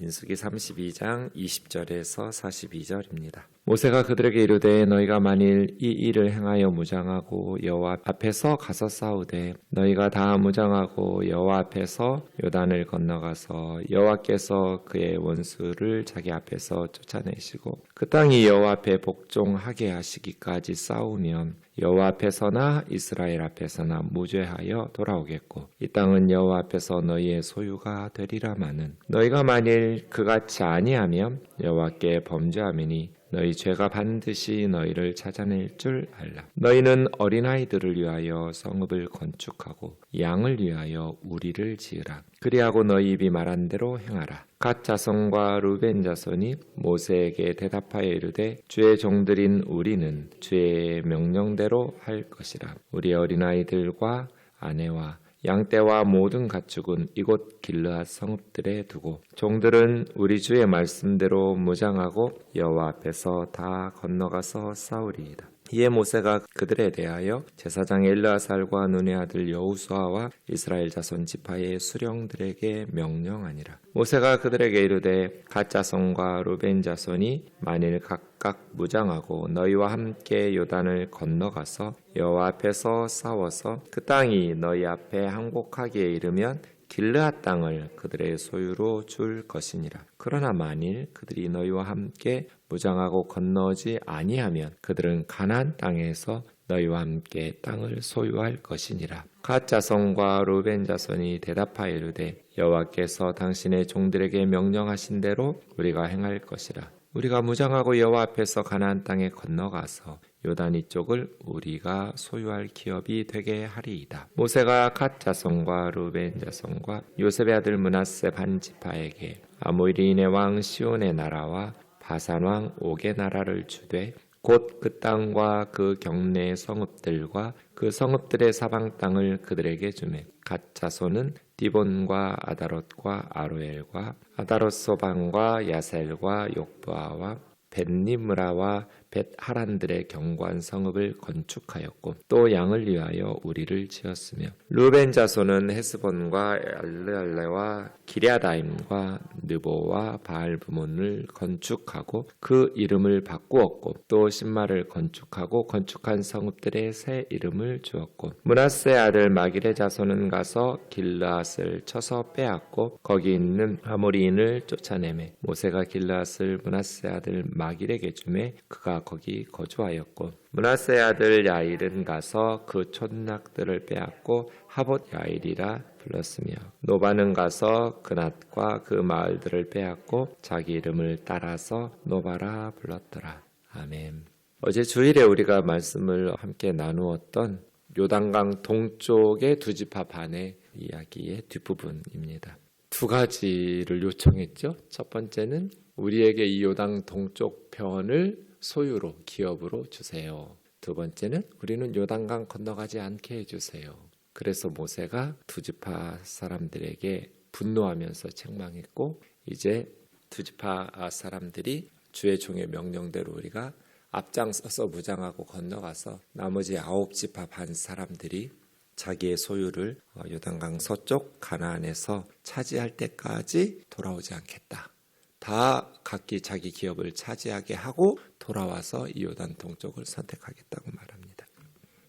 민수기 32장 20절에서 42절입니다. 모세가 그들에게 이르되 너희가 만일 이 일을 행하여 무장하고 여호와 앞에서 가서 싸우되 너희가 다 무장하고 여호와 앞에서 요단을 건너가서 여호와께서 그의 원수를 자기 앞에서 쫓아내시고 그 땅이 여호와 앞에 복종하게 하시기까지 싸우면 여호와 앞에서나 이스라엘 앞에서나 무죄하여 돌아오겠고 이 땅은 여호와 앞에서 너희의 소유가 되리라마는 너희가 만일 그같이 아니하면 여호와께 범죄함이니 너희 죄가 반드시 너희를 찾아낼 줄 알라. 너희는 어린아이들을 위하여 성읍을 건축하고 양을 위하여 우리를 지으라. 그리하고 너희 입이 말한 대로 행하라. 갓 자손과 루벤 자손이 모세에게 대답하여 이르되 주의 종들인 우리는 주의 명령대로 할 것이라. 우리 어린아이들과 아내와 양떼와 모든 가축은 이곳 길르앗 성읍들에 두고 종들은 우리 주의 말씀대로 무장하고 여호와 앞에서 다 건너가서 싸우리이다. 이에 모세가 그들에 대하여 제사장 엘르아살과 눈의 아들 여호수아와 이스라엘 자손 지파의 수령들에게 명령하니라. 모세가 그들에게 이르되 갓 자손과 루벤 자손이 만일 각각 무장하고 너희와 함께 요단을 건너가서 여호와 앞에서 싸워서 그 땅이 너희 앞에 항복하기에 이르면 길르앗 땅을 그들의 소유로 줄 것이니라. 그러나 만일 그들이 너희와 함께 무장하고 건너지 아니하면 그들은 가나안 땅에서 너희와 함께 땅을 소유할 것이니라. 갓 자손과 루벤 자손이 대답하여 이르되 여호와께서 당신의 종들에게 명령하신 대로 우리가 행할 것이라. 우리가 무장하고 여호와 앞에서 가나안 땅에 건너가서 요단 이쪽을 우리가 소유할 기업이 되게 하리이다. 모세가 갓 자손과 루벤 자손과 요셉의 아들 므낫세 반 지파에게 아모리인의 왕 시온의 나라와 바산 왕 옥의 나라를 주되 곧 그 땅과 그 경내의 성읍들과 그 성읍들의 사방 땅을 그들에게 주매 갓 자손은 디본과 아다롯과 아로엘과 아다롯 소반과 야셀과 욕부아와 벳니므라와 벳하란들의 견고한 성읍을 건축하였고 또 양을 위하여 우리를 지었으며 루벤 자손은 헤스본과 엘르알레와 기랴다임과 느보와 바알부몬을 건축하고 그 이름을 바꾸었고 또 신마를 건축하고 건축한 성읍들의 새 이름을 주었고 므낫세 아들 마길의 자손은 가서 길르앗을 쳐서 빼앗고 거기 있는 아모리인을 쫓아내매 모세가 길르앗을 므낫세 아들 마길에게 주매 그가 거기 거주하였고 므낫세 아들 야일은 가서 그 촌락들을 빼앗고 하봇 야일이라 불렀으며 노바는 가서 그낫과 그 마을들을 빼앗고 자기 이름을 따라서 노바라 불렀더라. 아멘. 어제 주일에 우리가 말씀을 함께 나누었던 요단강 동쪽의 두 지파 반의 이야기의 뒷부분입니다. 두 가지를 요청했죠. 첫 번째는 우리에게 이 요단 동쪽 편을 소유로 기업으로 주세요. 두 번째는 우리는 요단강 건너가지 않게 해주세요. 그래서 모세가 두 지파 사람들에게 분노하면서 책망했고 이제 두 지파 사람들이 주의 종의 명령대로 우리가 앞장서서 무장하고 건너가서 나머지 9지파 반 사람들이 자기의 소유를 요단강 서쪽 가나안에서 차지할 때까지 돌아오지 않겠다. 다 각기 자기 기업을 차지하게 하고 돌아와서 이 요단 동쪽을 선택하겠다고 말합니다.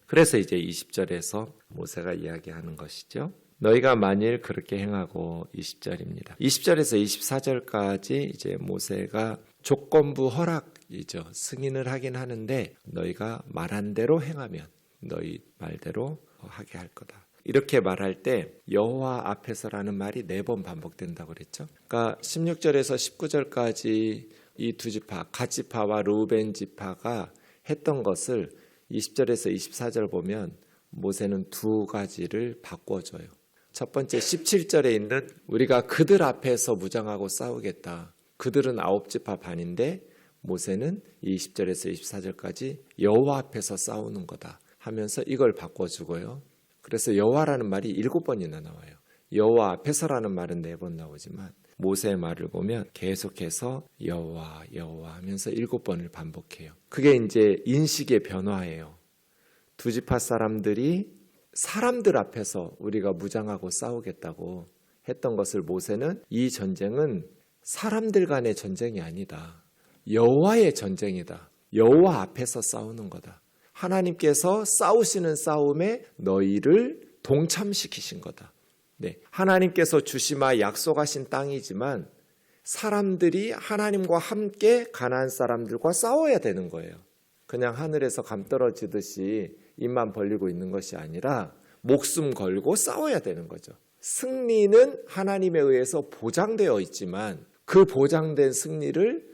그래서 이제 20절에서 모세가 이야기하는 것이죠. 너희가 만일 그렇게 행하고 20절입니다. 20절에서 24절까지 이제 모세가 조건부 허락이죠. 승인을 하긴 하는데 너희가 말한 대로 행하면 너희 말대로 하게 할 거다. 이렇게 말할 때 여호와 앞에서라는 말이 4번 반복된다고 그랬죠. 그러니까 16절에서 19절까지 이 두 지파, 갓 지파와 루벤 지파가 했던 것을 20절에서 24절 보면 모세는 두 가지를 바꿔줘요. 첫 번째 17절에 있는 우리가 그들 앞에서 무장하고 싸우겠다. 그들은 9지파 반인데 모세는 20절에서 24절까지 여호와 앞에서 싸우는 거다 하면서 이걸 바꿔주고요. 그래서 여호와라는 말이 7번이나 나와요. 여호와 앞에서라는 말은 4번 나오지만 모세의 말을 보면 계속해서 여호와 여호와 하면서 7번을 반복해요. 그게 이제 인식의 변화예요. 두 지파 사람들이 사람들 앞에서 우리가 무장하고 싸우겠다고 했던 것을 모세는 이 전쟁은 사람들 간의 전쟁이 아니다. 여호와의 전쟁이다. 여호와 앞에서 싸우는 거다. 하나님께서 싸우시는 싸움에 너희를 동참시키신 거다. 네, 하나님께서 주시마 약속하신 땅이지만 사람들이 하나님과 함께 가나안 사람들과 싸워야 되는 거예요. 그냥 하늘에서 감 떨어지듯이 입만 벌리고 있는 것이 아니라 목숨 걸고 싸워야 되는 거죠. 승리는 하나님에 의해서 보장되어 있지만 그 보장된 승리를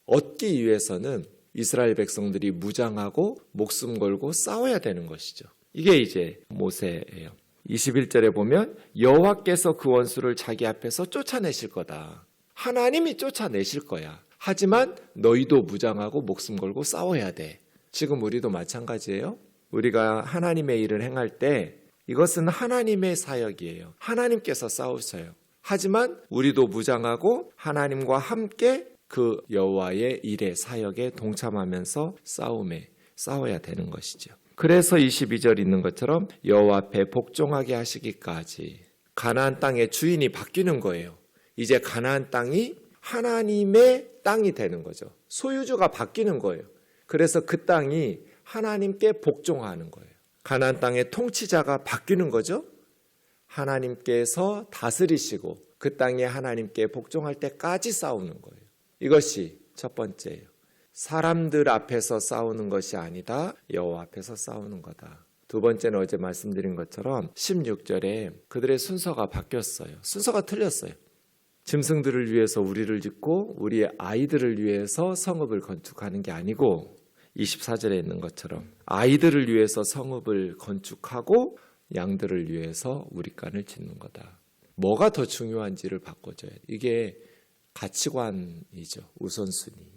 얻기 위해서는 이스라엘 백성들이 무장하고 목숨 걸고 싸워야 되는 것이죠. 이게 이제 모세예요. 21절에 보면 여호와께서 그 원수를 자기 앞에서 쫓아내실 거다. 하나님이 쫓아내실 거야. 하지만 너희도 무장하고 목숨 걸고 싸워야 돼. 지금 우리도 마찬가지예요. 우리가 하나님의 일을 행할 때 이것은 하나님의 사역이에요. 하나님께서 싸우셔요. 하지만 우리도 무장하고 하나님과 함께 그 여호와의 일에 사역에 동참하면서 싸워야 되는 것이죠. 그래서 22절 있는 것처럼 여호와 앞에 복종하게 하시기까지 가나안 땅의 주인이 바뀌는 거예요. 이제 가나안 땅이 하나님의 땅이 되는 거죠. 소유주가 바뀌는 거예요. 그래서 그 땅이 하나님께 복종하는 거예요. 가나안 땅의 통치자가 바뀌는 거죠. 하나님께서 다스리시고 그 땅에 하나님께 복종할 때까지 싸우는 거예요. 이것이 첫 번째예요. 사람들 앞에서 싸우는 것이 아니다. 여호와 앞에서 싸우는 거다. 두 번째는 어제 말씀드린 것처럼 16절에 그들의 순서가 바뀌었어요. 순서가 틀렸어요. 짐승들을 위해서 우리를 짓고 우리의 아이들을 위해서 성읍을 건축하는 게 아니고 24절에 있는 것처럼 아이들을 위해서 성읍을 건축하고 양들을 위해서 우리간을 짓는 거다. 뭐가 더 중요한지를 바꿔줘야 돼. 이게 가치관이죠. 우선순위예요.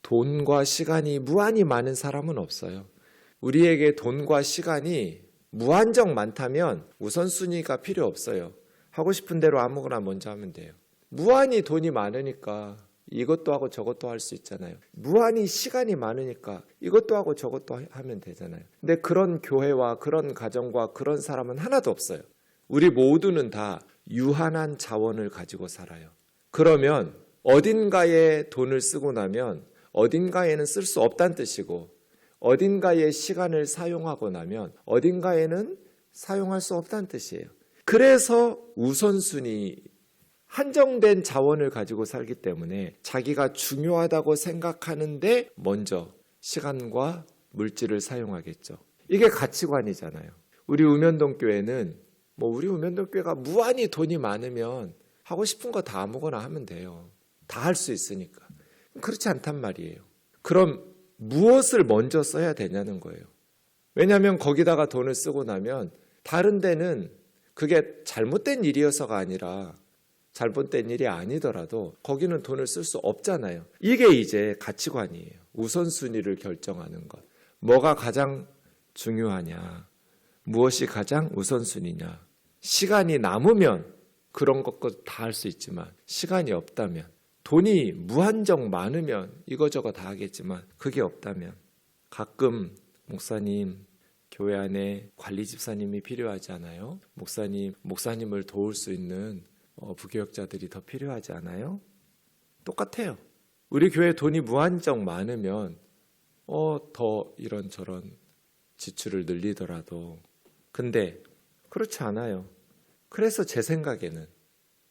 돈과 시간이 무한히 많은 사람은 없어요. 우리에게 돈과 시간이 무한정 많다면 우선순위가 필요 없어요. 하고 싶은 대로 아무거나 먼저 하면 돼요. 무한히 돈이 많으니까 이것도 하고 저것도 할 수 있잖아요. 무한히 시간이 많으니까 이것도 하고 저것도 하면 되잖아요. 근데 그런 교회와 그런 가정과 그런 사람은 하나도 없어요. 우리 모두는 다 유한한 자원을 가지고 살아요. 그러면 어딘가에 돈을 쓰고 나면 어딘가에는 쓸 수 없다는 뜻이고 어딘가에 시간을 사용하고 나면 어딘가에는 사용할 수 없다는 뜻이에요. 그래서 우선순위 한정된 자원을 가지고 살기 때문에 자기가 중요하다고 생각하는데 먼저 시간과 물질을 사용하겠죠. 이게 가치관이잖아요. 우리 우면동 교회는 우리 우면동 교회가 무한히 돈이 많으면 하고 싶은 거 다 아무거나 하면 돼요. 다 할 수 있으니까. 그렇지 않단 말이에요. 그럼 무엇을 먼저 써야 되냐는 거예요. 왜냐하면 거기다가 돈을 쓰고 나면 다른 데는 그게 잘못된 일이어서가 아니라 잘못된 일이 아니더라도 거기는 돈을 쓸 수 없잖아요. 이게 이제 가치관이에요. 우선순위를 결정하는 것. 뭐가 가장 중요하냐? 무엇이 가장 우선순위냐? 시간이 남으면 그런 것도 다 할 수 있지만 시간이 없다면 돈이 무한정 많으면 이거저거 다 하겠지만 그게 없다면 가끔 목사님 교회 안에 관리 집사님이 필요하지 않아요? 목사님을 도울 수 있는 부교역자들이 더 필요하지 않아요? 똑같아요. 우리 교회 돈이 무한정 많으면 더 이런저런 지출을 늘리더라도 근데 그렇지 않아요. 그래서 제 생각에는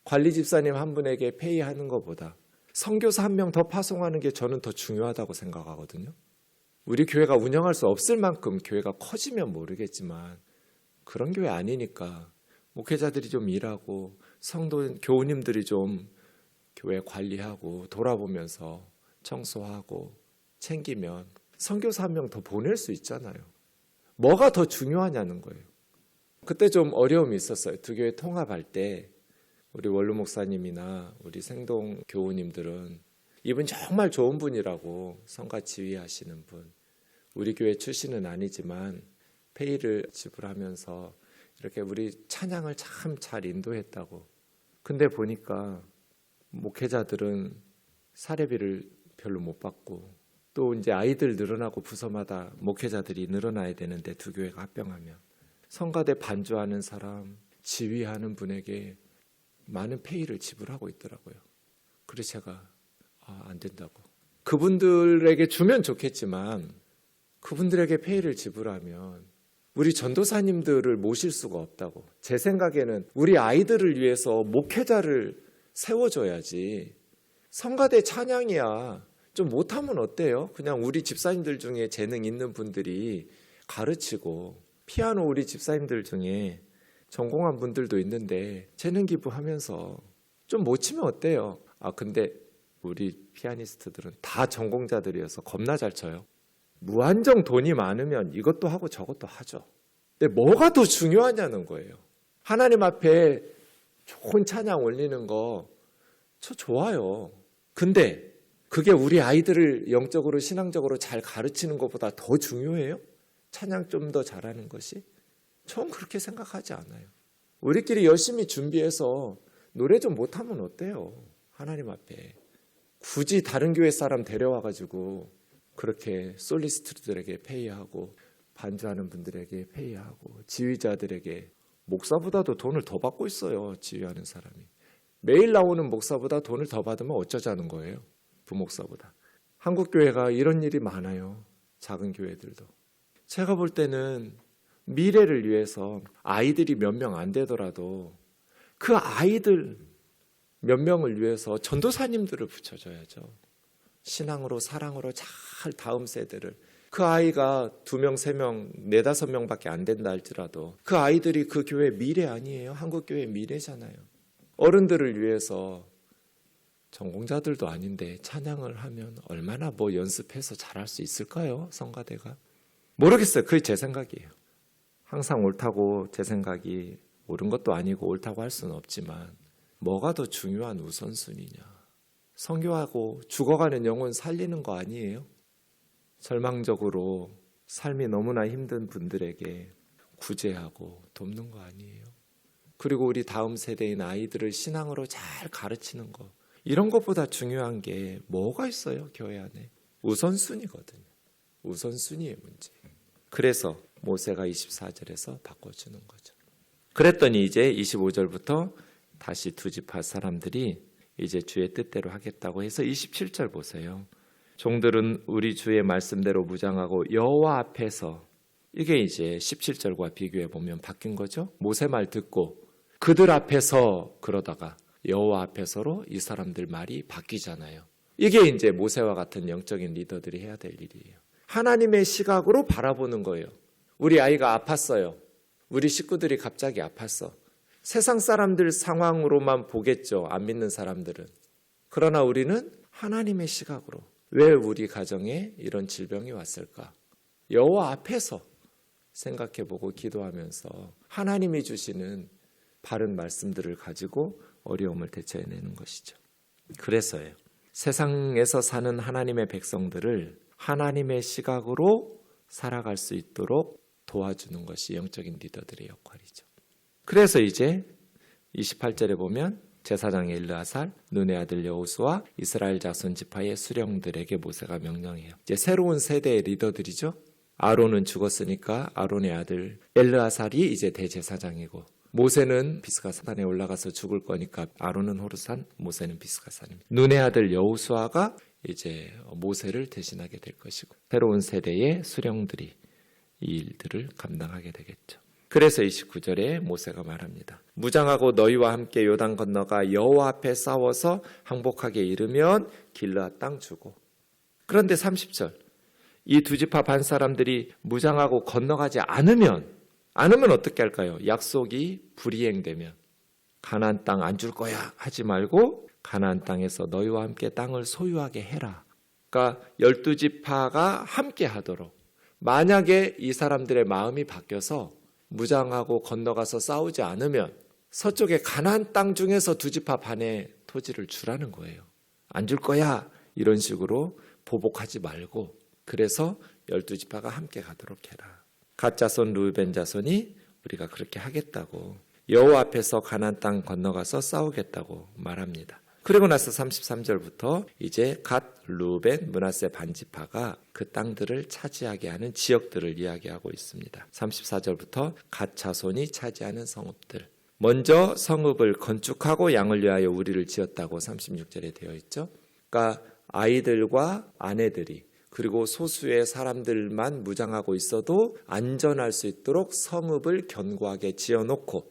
관리 집사님 한 분에게 페이하는 것보다 선교사 한 명 더 파송하는 게 저는 더 중요하다고 생각하거든요. 우리 교회가 운영할 수 없을 만큼 교회가 커지면 모르겠지만 그런 교회 아니니까 목회자들이 좀 일하고 성도 교우님들이 좀 교회 관리하고 돌아보면서 청소하고 챙기면 선교사 한 명 더 보낼 수 있잖아요. 뭐가 더 중요하냐는 거예요. 그때 좀 어려움이 있었어요. 두 교회 통합할 때 우리 원로 목사님이나 우리 생동 교우님들은 이분 정말 좋은 분이라고 성가 지휘하시는 분, 우리 교회 출신은 아니지만 페이를 지불하면서 이렇게 우리 찬양을 참 잘 인도했다고. 근데 보니까 목회자들은 사례비를 별로 못 받고 또 이제 아이들 늘어나고 부서마다 목회자들이 늘어나야 되는데 두 교회가 합병하면 성가대 반주하는 사람, 지휘하는 분에게 많은 페이를 지불하고 있더라고요. 그래서 제가 안 된다고. 그분들에게 주면 좋겠지만 그분들에게 페이를 지불하면 우리 전도사님들을 모실 수가 없다고. 제 생각에는 우리 아이들을 위해서 목회자를 세워줘야지. 성가대 찬양이야. 좀 못하면 어때요? 그냥 우리 집사님들 중에 재능 있는 분들이 가르치고, 피아노 우리 집사님들 중에 전공한 분들도 있는데 재능 기부하면서 좀 못 치면 어때요? 근데 우리 피아니스트들은 다 전공자들이어서 겁나 잘 쳐요. 무한정 돈이 많으면 이것도 하고 저것도 하죠. 근데 뭐가 더 중요하냐는 거예요. 하나님 앞에 좋은 찬양 올리는 거 저 좋아요. 근데 그게 우리 아이들을 영적으로 신앙적으로 잘 가르치는 것보다 더 중요해요? 찬양 좀 더 잘하는 것이? 전 그렇게 생각하지 않아요. 우리끼리 열심히 준비해서 노래 좀 못하면 어때요? 하나님 앞에. 굳이 다른 교회 사람 데려와가지고 그렇게 솔리스트들에게 페이하고 반주하는 분들에게 페이하고 지휘자들에게, 목사보다도 돈을 더 받고 있어요. 지휘하는 사람이. 매일 나오는 목사보다 돈을 더 받으면 어쩌자는 거예요. 부목사보다. 한국 교회가 이런 일이 많아요. 작은 교회들도. 제가 볼 때는 미래를 위해서 아이들이 몇 명 안 되더라도 그 아이들 몇 명을 위해서 전도사님들을 붙여줘야죠. 신앙으로 사랑으로 잘 다음 세대를. 그 아이가 2명, 3명, 4, 5명밖에 안 된다 할지라도 그 아이들이 그 교회 미래 아니에요? 한국 교회 미래잖아요. 어른들을 위해서 전공자들도 아닌데 찬양을 하면 얼마나 연습해서 잘할 수 있을까요? 성가대가. 모르겠어요. 그게 제 생각이에요. 항상 옳다고 제 생각이 옳은 것도 아니고 옳다고 할 수는 없지만 뭐가 더 중요한 우선순위냐. 선교하고 죽어가는 영혼 살리는 거 아니에요? 절망적으로 삶이 너무나 힘든 분들에게 구제하고 돕는 거 아니에요? 그리고 우리 다음 세대인 아이들을 신앙으로 잘 가르치는 거. 이런 것보다 중요한 게 뭐가 있어요? 교회 안에. 우선순위거든요. 우선순위의 문제. 그래서 모세가 24절에서 바꿔주는 거죠. 그랬더니 이제 25절부터 다시 두 지파 사람들이 이제 주의 뜻대로 하겠다고 해서 27절 보세요. 종들은 우리 주의 말씀대로 무장하고 여호와 앞에서, 이게 이제 17절과 비교해 보면 바뀐 거죠. 모세 말 듣고 그들 앞에서 그러다가 여호와 앞에서로 이 사람들 말이 바뀌잖아요. 이게 이제 모세와 같은 영적인 리더들이 해야 될 일이에요. 하나님의 시각으로 바라보는 거예요. 우리 아이가 아팠어요. 우리 식구들이 갑자기 아팠어. 세상 사람들 상황으로만 보겠죠. 안 믿는 사람들은. 그러나 우리는 하나님의 시각으로, 왜 우리 가정에 이런 질병이 왔을까? 여호와 앞에서 생각해보고 기도하면서 하나님이 주시는 바른 말씀들을 가지고 어려움을 대처해내는 것이죠. 그래서요. 세상에서 사는 하나님의 백성들을 하나님의 시각으로 살아갈 수 있도록 도와주는 것이 영적인 리더들의 역할이죠. 그래서 이제 28절에 보면 제사장 엘르아살, 눈의 아들 여호수아, 이스라엘 자손 지파의 수령들에게 모세가 명령해요. 이제 새로운 세대의 리더들이죠. 아론은 죽었으니까 아론의 아들 엘르아살이 이제 대제사장이고, 모세는 비스가산에 올라가서 죽을 거니까 아론은 호르산, 모세는 비스가산입니다. 눈의 아들 여호수아가 이제 모세를 대신하게 될 것이고, 새로운 세대의 수령들이 이 일들을 감당하게 되겠죠. 그래서 29절에 모세가 말합니다. 무장하고 너희와 함께 요단 건너가 여호와 앞에 싸워서 항복하게 이르면 길르앗 땅 주고. 그런데 30절, 이 두 지파 반 사람들이 무장하고 건너가지 않으면 어떻게 할까요? 약속이 불이행되면 가나안 땅 안 줄 거야 하지 말고 가나안 땅에서 너희와 함께 땅을 소유하게 해라. 그러니까 12지파가 함께 하도록. 만약에 이 사람들의 마음이 바뀌어서 무장하고 건너가서 싸우지 않으면 서쪽에 가나안 땅 중에서 두 지파 반의 토지를 주라는 거예요. 안 줄 거야 이런 식으로 보복하지 말고, 그래서 12지파가 함께 가도록 해라. 갓 자손 르우벤 자손이 우리가 그렇게 하겠다고, 여호와 앞에서 가나안 땅 건너가서 싸우겠다고 말합니다. 그리고 나서 33절부터 이제 갓, 르우벤, 므낫세 반지파가 그 땅들을 차지하게 하는 지역들을 이야기하고 있습니다. 34절부터 갓 자손이 차지하는 성읍들, 먼저 성읍을 건축하고 양을 위하여 우리를 지었다고 36절에 되어 있죠. 그러니까 아이들과 아내들이 그리고 소수의 사람들만 무장하고 있어도 안전할 수 있도록 성읍을 견고하게 지어놓고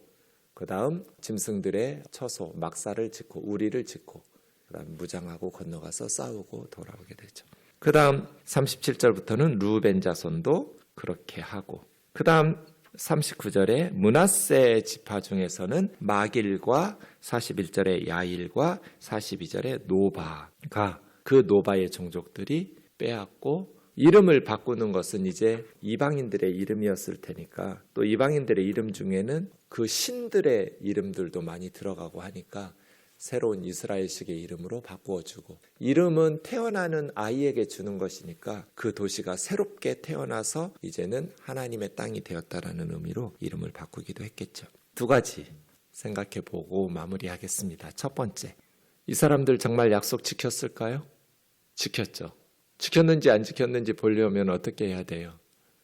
그 다음 짐승들의 처소, 막사를 짓고 우리를 짓고 그 다음 무장하고 건너가서 싸우고 돌아오게 되죠. 그 다음 37절부터는 루벤 자손도 그렇게 하고 그 다음 39절에 므낫세 지파 중에서는 마길과 41절에 야일과 42절에 노바가 그 노바의 종족들이 빼앗고 이름을 바꾸는 것은 이제 이방인들의 이름이었을 테니까 또 이방인들의 이름 중에는 그 신들의 이름들도 많이 들어가고 하니까 새로운 이스라엘식의 이름으로 바꾸어주고 이름은 태어나는 아이에게 주는 것이니까 그 도시가 새롭게 태어나서 이제는 하나님의 땅이 되었다라는 의미로 이름을 바꾸기도 했겠죠. 두 가지 생각해보고 마무리하겠습니다. 첫 번째, 이 사람들 정말 약속 지켰을까요? 지켰죠. 지켰는지 안 지켰는지 보려면 어떻게 해야 돼요?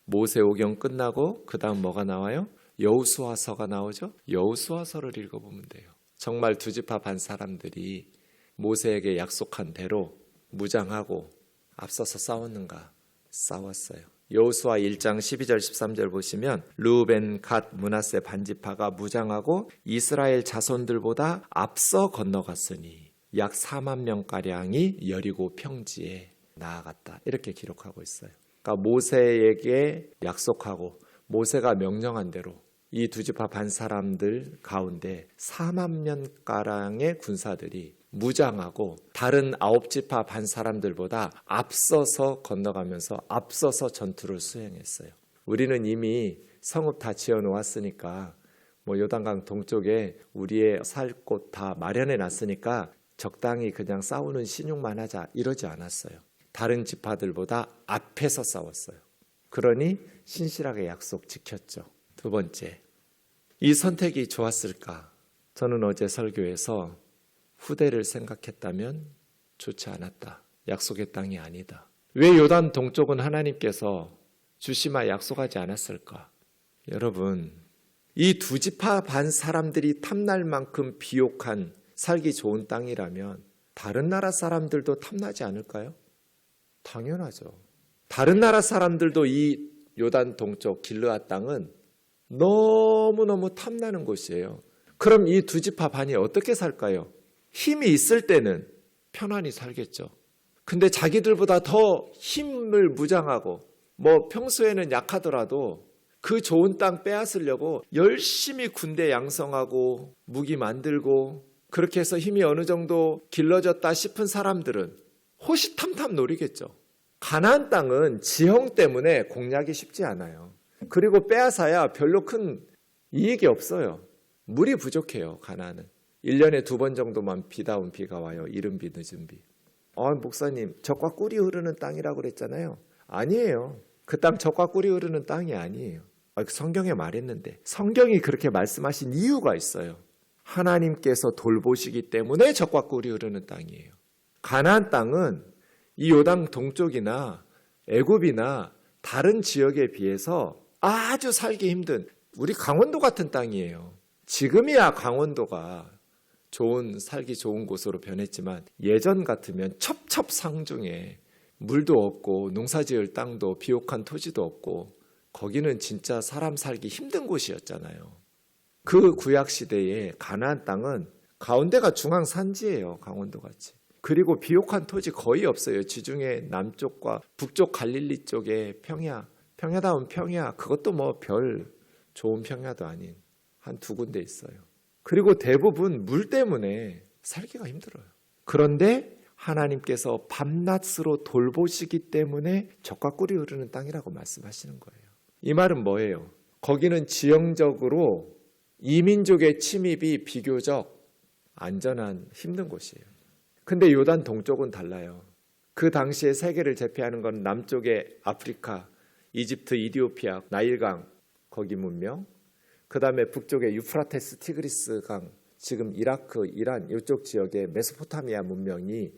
모세오경 끝나고 그 다음 뭐가 나와요? 여호수아서가 나오죠. 여호수아서를 읽어보면 돼요. 정말 두 지파 반 사람들이 모세에게 약속한 대로 무장하고 앞서서 싸웠는가? 싸웠어요. 여호수아 1장 12절 13절 보시면 르우벤, 갓, 므낫세 반지파가 무장하고 이스라엘 자손들보다 앞서 건너갔으니 약 4만 명가량이 여리고 평지에 나아갔다. 이렇게 기록하고 있어요. 그러니까 모세에게 약속하고 모세가 명령한 대로 이 두 지파 반 사람들 가운데 4만 명가량의 군사들이 무장하고 다른 9지파 반 사람들보다 앞서서 건너가면서 앞서서 전투를 수행했어요. 우리는 이미 성읍 다 지어놓았으니까 요단강 동쪽에 우리의 살 곳 다 마련해 놨으니까 적당히 그냥 싸우는 신용만 하자 이러지 않았어요. 다른 지파들보다 앞에서 싸웠어요. 그러니 신실하게 약속 지켰죠. 두 번째, 이 선택이 좋았을까? 저는 어제 설교에서 후대를 생각했다면 좋지 않았다. 약속의 땅이 아니다. 왜 요단 동쪽은 하나님께서 주시마 약속하지 않았을까? 여러분, 이 두 지파 반 사람들이 탐날 만큼 비옥한 살기 좋은 땅이라면 다른 나라 사람들도 탐나지 않을까요? 당연하죠. 다른 나라 사람들도 이 요단 동쪽 길르앗 땅은 너무너무 탐나는 곳이에요. 그럼 이 두 지파 반이 어떻게 살까요? 힘이 있을 때는 편안히 살겠죠. 근데 자기들보다 더 힘을 무장하고 평소에는 약하더라도 그 좋은 땅 빼앗으려고 열심히 군대 양성하고 무기 만들고 그렇게 해서 힘이 어느 정도 길러졌다 싶은 사람들은 호시탐탐 노리겠죠. 가나안 땅은 지형 때문에 공략이 쉽지 않아요. 그리고 빼앗아야 별로 큰 이익이 없어요. 물이 부족해요. 가나안은 1년에 2번 정도만 비다운 비가 와요. 이른 비 늦은 비. 목사님 젖과 꿀이 흐르는 땅이라고 그랬잖아요. 아니에요. 그 땅 젖과 꿀이 흐르는 땅이 아니에요. 성경에 말했는데 성경이 그렇게 말씀하신 이유가 있어요. 하나님께서 돌보시기 때문에 젖과 꿀이 흐르는 땅이에요. 가나안 땅은 이 요단 동쪽이나 애굽이나 다른 지역에 비해서 아주 살기 힘든 우리 강원도 같은 땅이에요. 지금이야 강원도가 살기 좋은 곳으로 변했지만 예전 같으면 첩첩상중에 물도 없고 농사지을 땅도 비옥한 토지도 없고 거기는 진짜 사람 살기 힘든 곳이었잖아요. 그 구약시대에 가나안 땅은 가운데가 중앙산지예요. 강원도같이. 그리고 비옥한 토지 거의 없어요. 지중해 남쪽과 북쪽 갈릴리 쪽에 평야다운 평야, 그것도 별 좋은 평야도 아닌 한 2군데 있어요. 그리고 대부분 물 때문에 살기가 힘들어요. 그런데 하나님께서 밤낮으로 돌보시기 때문에 젖과 꿀이 흐르는 땅이라고 말씀하시는 거예요. 이 말은 뭐예요? 거기는 지형적으로 이민족의 침입이 비교적 안전한 힘든 곳이에요. 근데 요단 동쪽은 달라요. 그 당시에 세계를 제패하는 건 남쪽의 아프리카, 이집트, 이디오피아, 나일강 거기 문명, 그 다음에 북쪽의 유프라테스, 티그리스 강, 지금 이라크, 이란 이쪽 지역의 메소포타미아 문명이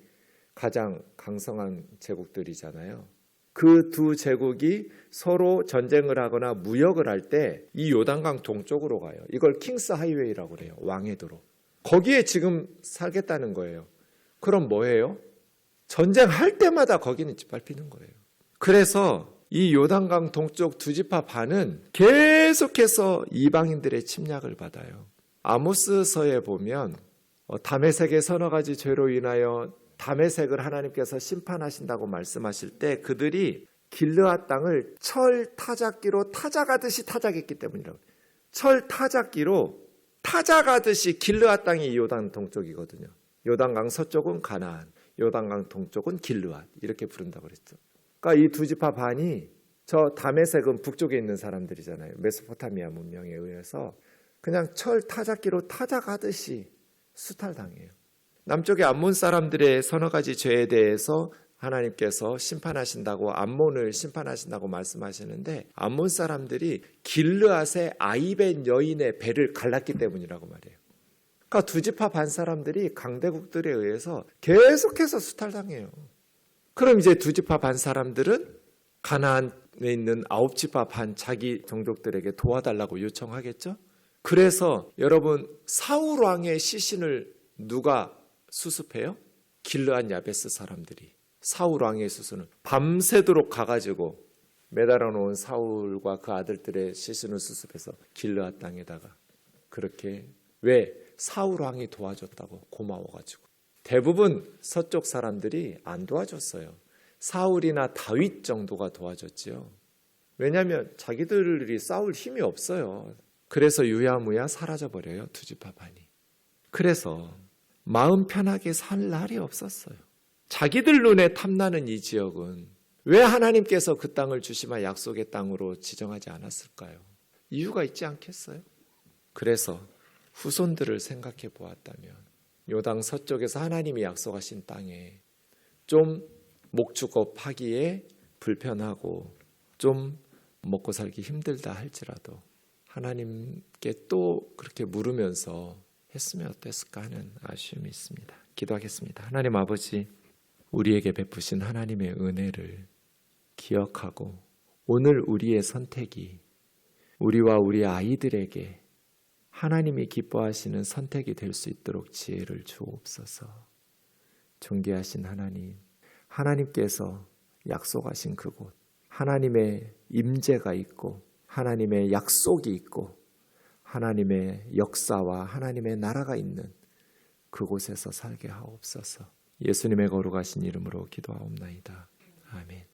가장 강성한 제국들이잖아요. 그 두 제국이 서로 전쟁을 하거나 무역을 할 때 이 요단강 동쪽으로 가요. 이걸 킹스 하이웨이라고 그래요. 왕의 도로. 거기에 지금 살겠다는 거예요. 그럼 뭐예요? 전쟁할 때마다 거기는 짓밟히는 거예요. 그래서 이 요단강 동쪽 두 지파 반은 계속해서 이방인들의 침략을 받아요. 아모스서에 보면 다메섹의 서너 가지 죄로 인하여 다메섹을 하나님께서 심판하신다고 말씀하실 때 그들이 길르앗 땅을 철 타작기로 타작하듯이 타작했기 때문이라고. 철 타작기로 타작하듯이 길르앗 땅이 요단 동쪽이거든요. 요단강 서쪽은 가나안, 요단강 동쪽은 길르앗 이렇게 부른다고 그랬죠. 그러니까 이 두 지파 반이 저 다메섹은 북쪽에 있는 사람들이잖아요. 메소포타미아 문명에 의해서 그냥 철 타작기로 타작하듯이 수탈당해요. 남쪽의 암몬 사람들의 서너 가지 죄에 대해서 하나님께서 심판하신다고 암몬을 심판하신다고 말씀하시는데 암몬 사람들이 길르앗의 아이벤 여인의 배를 갈랐기 때문이라고 말해요. 그러니까 두 지파 반 사람들이 강대국들에 의해서 계속해서 수탈당해요. 그럼 이제 두 지파 반 사람들은 가나안에 있는 아홉 지파 반 자기 종족들에게 도와달라고 요청하겠죠. 그래서 여러분 사울 왕의 시신을 누가 수습해요? 길르앗 야베스 사람들이. 사울 왕의 수순은 밤새도록 가가지고 매달아 놓은 사울과 그 아들들의 시신을 수습해서 길르앗 땅에다가 그렇게 왜? 사울 왕이 도와줬다고 고마워가지고. 대부분 서쪽 사람들이 안 도와줬어요. 사울이나 다윗 정도가 도와줬지요. 왜냐하면 자기들이 싸울 힘이 없어요. 그래서 유야무야 사라져버려요. 두 지파 반이. 그래서 마음 편하게 살 날이 없었어요. 자기들 눈에 탐나는 이 지역은 왜 하나님께서 그 땅을 주시마 약속의 땅으로 지정하지 않았을까요? 이유가 있지 않겠어요? 그래서 후손들을 생각해 보았다면 요당 서쪽에서 하나님이 약속하신 땅에 좀 목축업 하기에 불편하고 좀 먹고 살기 힘들다 할지라도 하나님께 또 그렇게 물으면서 했으면 어땠을까 하는 아쉬움이 있습니다. 기도하겠습니다. 하나님 아버지, 우리에게 베푸신 하나님의 은혜를 기억하고 오늘 우리의 선택이 우리와 우리 아이들에게 하나님이 기뻐하시는 선택이 될 수 있도록 지혜를 주옵소서. 존귀하신 하나님, 하나님께서 약속하신 그곳, 하나님의 임재가 있고 하나님의 약속이 있고 하나님의 역사와 하나님의 나라가 있는 그곳에서 살게 하옵소서. 예수님의 거룩하신 이름으로 기도하옵나이다. 아멘.